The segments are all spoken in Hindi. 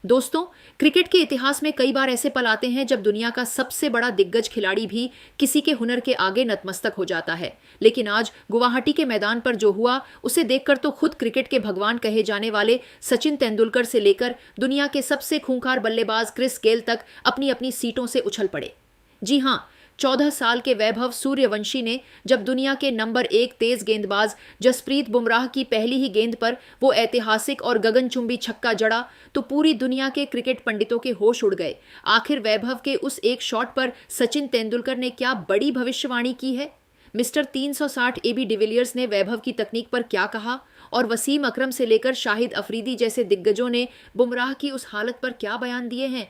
दोस्तों, क्रिकेट के इतिहास में कई बार ऐसे पल आते हैं जब दुनिया का सबसे बड़ा दिग्गज खिलाड़ी भी किसी के हुनर के आगे नतमस्तक हो जाता है। लेकिन आज गुवाहाटी के मैदान पर जो हुआ, उसे देखकर तो खुद क्रिकेट के भगवान कहे जाने वाले सचिन तेंदुलकर से लेकर दुनिया के सबसे खूंखार बल्लेबाज क्रिस गेल तक अपनी अपनी सीटों से उछल पड़े। जी हाँ, 14 साल के वैभव सूर्यवंशी ने जब दुनिया के नंबर 1 तेज गेंदबाज जसप्रीत बुमराह की पहली ही गेंद पर वो ऐतिहासिक और गगनचुंबी छक्का जड़ा, तो पूरी दुनिया के क्रिकेट पंडितों के होश उड़ गए। आखिर वैभव के उस एक शॉट पर सचिन तेंदुलकर ने क्या बड़ी भविष्यवाणी की है? मिस्टर 360 एबी डिविलियर्स ने वैभव की तकनीक पर क्या कहा? और वसीम अकरम से लेकर शाहिद अफरीदी जैसे दिग्गजों ने बुमराह की उस हालत पर क्या बयान दिए हैं?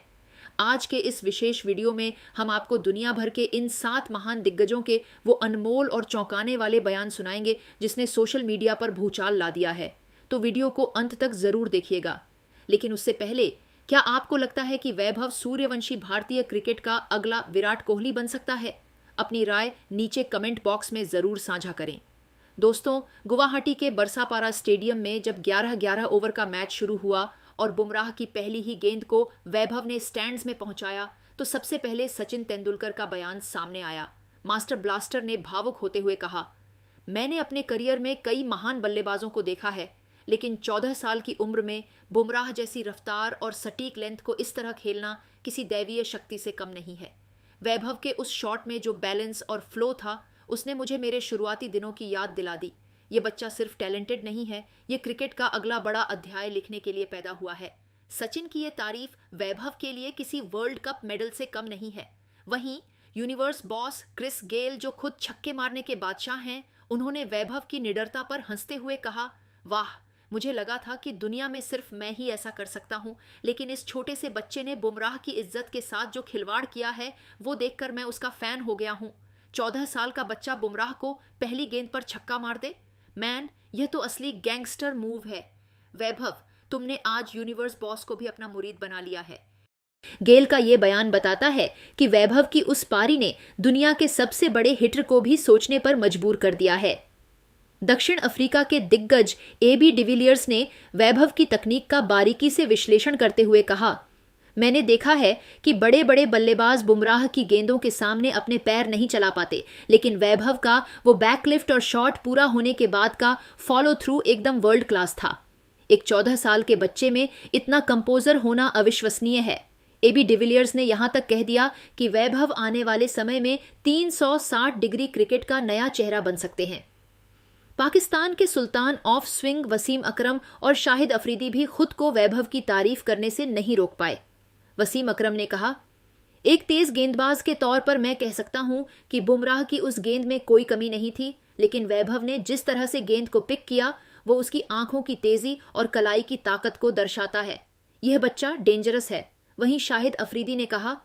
आज के इस विशेष वीडियो में हम आपको दुनिया भर के इन 7 महान दिग्गजों के वो अनमोल और चौंकाने वाले बयान सुनाएंगे जिसने सोशल मीडिया पर भूचाल ला दिया है। तो वीडियो को अंत तक जरूर देखिएगा। लेकिन उससे पहले, क्या आपको लगता है कि वैभव सूर्यवंशी भारतीय क्रिकेट का अगला विराट कोहली बन सकता है? अपनी राय नीचे कमेंट बॉक्स में जरूर साझा करें। दोस्तों, गुवाहाटी के बरसापारा स्टेडियम में जब 11-11 ओवर का मैच शुरू हुआ और बुमराह की पहली ही गेंद को वैभव ने स्टैंड्स में पहुंचाया, तो सबसे पहले सचिन तेंदुलकर का बयान सामने आया। मास्टर ब्लास्टर ने भावुक होते हुए कहा, मैंने अपने करियर में कई महान बल्लेबाजों को देखा है, लेकिन 14 साल की उम्र में बुमराह जैसी रफ्तार और सटीक लेंथ को इस तरह खेलना किसी दैवीय शक्ति से कम नहीं है। वैभव के उस शॉट में जो बैलेंस और फ्लो था, उसने मुझे मेरे शुरुआती दिनों की याद दिला दी। ये बच्चा सिर्फ टैलेंटेड नहीं है, ये क्रिकेट का अगला बड़ा अध्याय लिखने के लिए पैदा हुआ है। सचिन की ये तारीफ वैभव के लिए किसी वर्ल्ड कप मेडल से कम नहीं है। वहीं यूनिवर्स बॉस क्रिस गेल, जो खुद छक्के मारने के बादशाह हैं, उन्होंने वैभव की निडरता पर हंसते हुए कहा, वाह, मुझे लगा था कि दुनिया में सिर्फ मैं ही ऐसा कर सकता हूं, लेकिन इस छोटे से बच्चे ने बुमराह की इज्जत के साथ जो खिलवाड़ किया है, वो देखकर मैं उसका फैन हो गया हूं। 14 साल का बच्चा बुमराह को पहली गेंद पर छक्का मार दे, मैन, यह तो असली गैंगस्टर मूव है। वैभव, तुमने आज यूनिवर्स बॉस को भी अपना मुरीद बना लिया है। गेल का यह बयान बताता है कि वैभव की उस पारी ने दुनिया के सबसे बड़े हिटर को भी सोचने पर मजबूर कर दिया है। दक्षिण अफ्रीका के दिग्गज एबी डिविलियर्स ने वैभव की तकनीक का बारीकी से विश्लेषण करते हुए कहा, मैंने देखा है कि बड़े बड़े बल्लेबाज बुमराह की गेंदों के सामने अपने पैर नहीं चला पाते, लेकिन वैभव का वो बैकलिफ्ट और शॉट पूरा होने के बाद का फॉलो थ्रू एकदम वर्ल्ड क्लास था। एक 14 साल के बच्चे में इतना कंपोजर होना अविश्वसनीय है। एबी डिविलियर्स ने यहां तक कह दिया कि वैभव आने वाले समय में 360 डिग्री क्रिकेट का नया चेहरा बन सकते हैं। पाकिस्तान के सुल्तान ऑफ स्विंग वसीम अकरम और शाहिद अफरीदी भी खुद को वैभव की तारीफ करने से नहीं रोक पाए। वसीम अकरम ने कहा, एक तेज गेंदबाज के तौर पर मैं कह सकता हूं कि बुमराह की उस गेंद में कोई कमी नहीं थी, लेकिन वैभव ने जिस तरह से गेंद को पिक किया, वो उसकी आंखों की तेजी और कलाई की ताकत को दर्शाता है। यह बच्चा डेंजरस है। वहीं शाहिद अफरीदी ने कहा,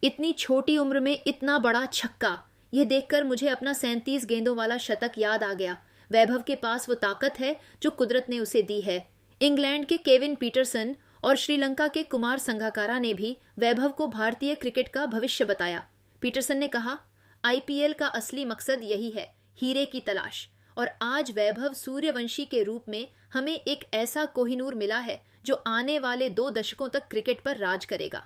इतनी छोटी उम्र में इतना बड़ा छक्का, यह देखकर मुझे अपना 37 गेंदों वाला शतक याद आ गया। वैभव के पास वो ताकत है जो कुदरत ने उसे दी है। इंग्लैंड के केविन पीटरसन और श्रीलंका के कुमार संगाकारा ने भी वैभव को भारतीय क्रिकेट का भविष्य बताया। पीटरसन ने कहा, आईपीएल का असली मकसद यही है, हीरे की तलाश। और आज वैभव सूर्यवंशी के रूप में हमें एक ऐसा कोहिनूर मिला है जो आने वाले 2 दशकों तक क्रिकेट पर राज करेगा।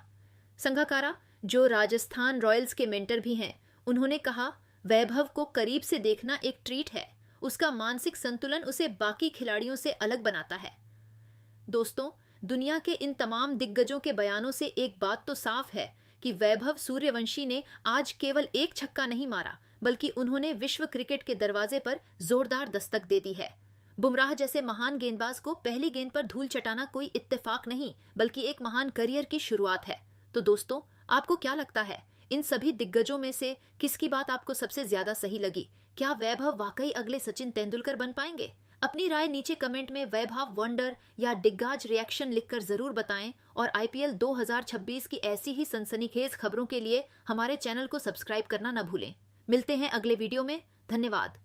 संगाकारा, जो राजस्थान रॉयल्स के मेंटर भी हैं, उन्होंने कहा, वैभव को करीब से देखना एक ट्रीट है। उसका मानसिक संतुलन उसे बाकी खिलाड़ियों से अलग बनाता है। दोस्तों, दुनिया के इन तमाम दिग्गजों के बयानों से एक बात तो साफ है कि वैभव सूर्यवंशी ने आज केवल एक छक्का नहीं मारा, बल्कि उन्होंने विश्व क्रिकेट के दरवाजे पर जोरदार दस्तक दे दी है। बुमराह जैसे महान गेंदबाज को पहली गेंद पर धूल चटाना कोई इत्तेफाक नहीं, बल्कि एक महान करियर की शुरुआत है। तो दोस्तों, आपको क्या लगता है, इन सभी दिग्गजों में से किसकी बात आपको सबसे ज्यादा सही लगी? क्या वैभव वाकई अगले सचिन तेंदुलकर बन पाएंगे? अपनी राय नीचे कमेंट में वैभव वंडर या डिग्गाज रिएक्शन लिखकर जरूर बताएं और आईपीएल 2026 की ऐसी ही सनसनीखेज खबरों के लिए हमारे चैनल को सब्सक्राइब करना न भूलें। मिलते हैं अगले वीडियो में। धन्यवाद।